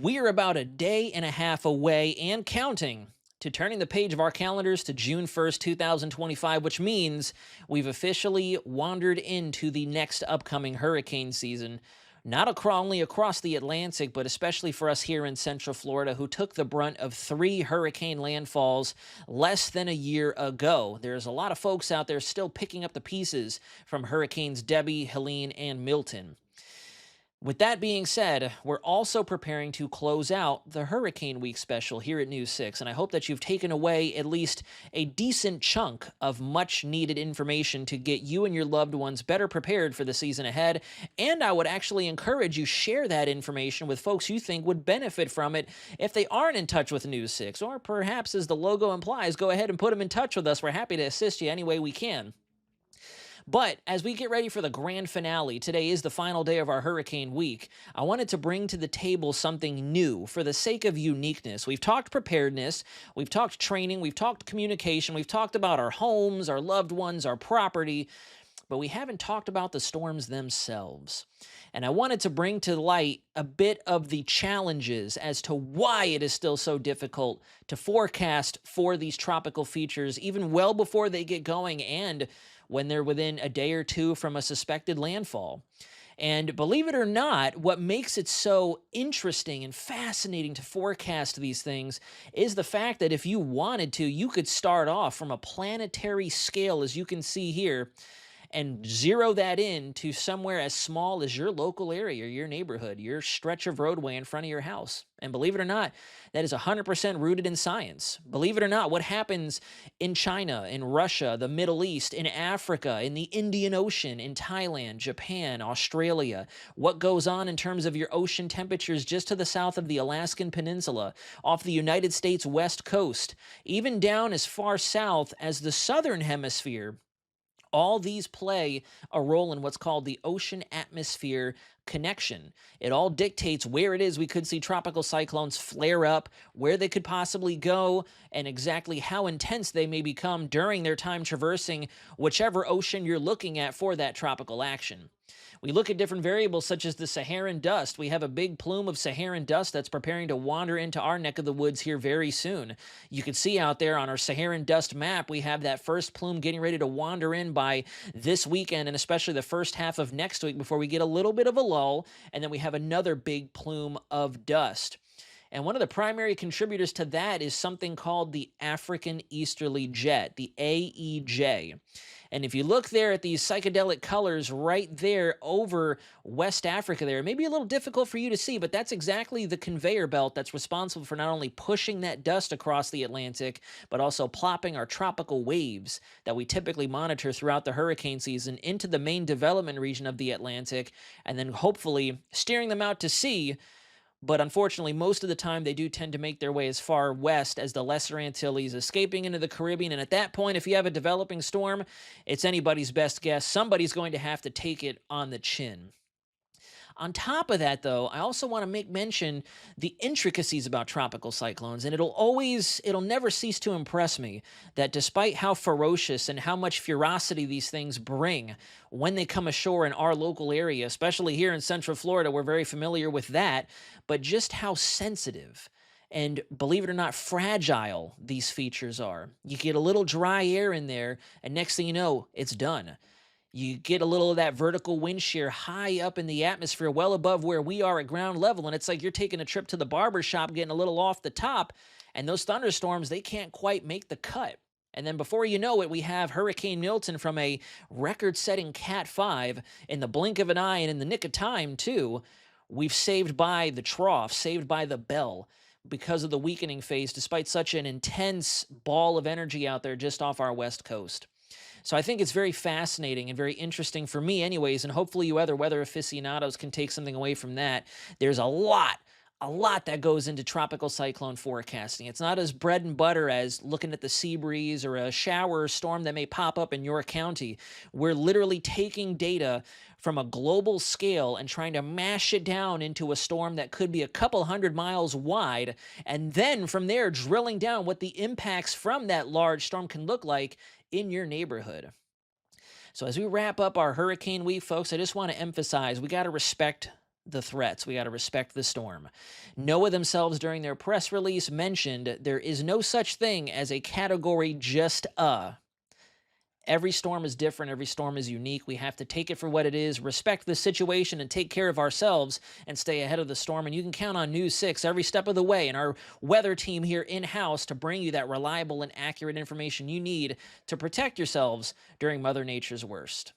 We're about a day and a half away and counting to turning the page of our calendars to June 1st, 2025, which means we've officially wandered into the next upcoming hurricane season. Only across the Atlantic, but especially for us here in Central Florida, who took the brunt of three hurricane landfalls less than a year ago. There's a lot of folks out there still picking up the pieces from Hurricanes Debbie, Helene, and Milton. With that being said, we're also preparing to close out the Hurricane Week special here at News 6, and I hope that you've taken away at least a decent chunk of much needed information to get you and your loved ones better prepared for the season ahead. And I would actually encourage you share that information with folks you think would benefit from it if they aren't in touch with News 6, or perhaps as the logo implies, go ahead and put them in touch with us. We're happy to assist you any way we can. But as we get ready for the grand finale, today is the final day of our Hurricane Week. I wanted to bring to the table something new for the sake of uniqueness. We've talked preparedness, we've talked training, we've talked communication, we've talked about our homes, our loved ones, our property, but we haven't talked about the storms themselves. And I wanted to bring to light a bit of the challenges as to why it is still so difficult to forecast for these tropical features, even well before they get going and when they're within a day or two from a suspected landfall. And believe it or not, what makes it so interesting and fascinating to forecast these things is the fact that if you wanted to, you could start off from a planetary scale, as you can see here, and zero that in to somewhere as small as your local area, your neighborhood, your stretch of roadway in front of your house. And believe it or not, that is 100% rooted in science. Believe it or not, what happens in China, in Russia, the Middle East, in Africa, in the Indian Ocean, in Thailand, Japan, Australia, what goes on in terms of your ocean temperatures just to the south of the Alaskan Peninsula, off the United States West Coast, even down as far south as the southern hemisphere. All these play a role in what's called the ocean atmosphere connection. It all dictates where it is we could see tropical cyclones flare up, where they could possibly go, and exactly how intense they may become during their time traversing whichever ocean you're looking at for that tropical action. We look at different variables such as the Saharan dust. We have a big plume of Saharan dust that's preparing to wander into our neck of the woods here very soon. You can see out there on our Saharan dust map, we have that first plume getting ready to wander in by this weekend and especially the first half of next week before we get a little bit of a lull, and then we have another big plume of dust. And one of the primary contributors to that is something called the African Easterly Jet, the AEJ. And if you look there at these psychedelic colors right there over West Africa there, it may be a little difficult for you to see, but that's exactly the conveyor belt that's responsible for not only pushing that dust across the Atlantic, but also plopping our tropical waves that we typically monitor throughout the hurricane season into the main development region of the Atlantic, and then hopefully steering them out to sea. But unfortunately, most of the time they do tend to make their way as far west as the Lesser Antilles, escaping into the Caribbean. And at that point, if you have a developing storm, it's anybody's best guess. Somebody's going to have to take it on the chin. On top of that, though, I also want to make mention the intricacies about tropical cyclones, and it'll never cease to impress me that despite how ferocious and how much ferocity these things bring when they come ashore in our local area, especially here in Central Florida, we're very familiar with that, but just how sensitive and, believe it or not, fragile these features are. You get a little dry air in there, and next thing you know, it's done. You get a little of that vertical wind shear high up in the atmosphere, well above where we are at ground level. And it's like you're taking a trip to the barber shop, getting a little off the top. And those thunderstorms, they can't quite make the cut. And then before you know it, we have Hurricane Milton from a record-setting Cat 5 in the blink of an eye and in the nick of time, too. We've saved by the trough, saved by the bell because of the weakening phase, despite such an intense ball of energy out there just off our west coast. So I think it's very fascinating and very interesting for me anyways, and hopefully you other weather aficionados can take something away from that. There's a lot that goes into tropical cyclone forecasting. It's not as bread and butter as looking at the sea breeze or a shower or storm that may pop up in your county. We're literally taking data from a global scale and trying to mash it down into a storm that could be a couple hundred miles wide, and then from there drilling down what the impacts from that large storm can look like in your neighborhood. So as we wrap up our Hurricane Week, folks, I just want to emphasize we got to respect the threats. We got to respect the storm. NOAA themselves, during their press release, mentioned there is no such thing as a category just a. Every storm is different. Every storm is unique. We have to take it for what it is, respect the situation, and take care of ourselves and stay ahead of the storm. And you can count on News 6 every step of the way and our weather team here in-house to bring you that reliable and accurate information you need to protect yourselves during Mother Nature's worst.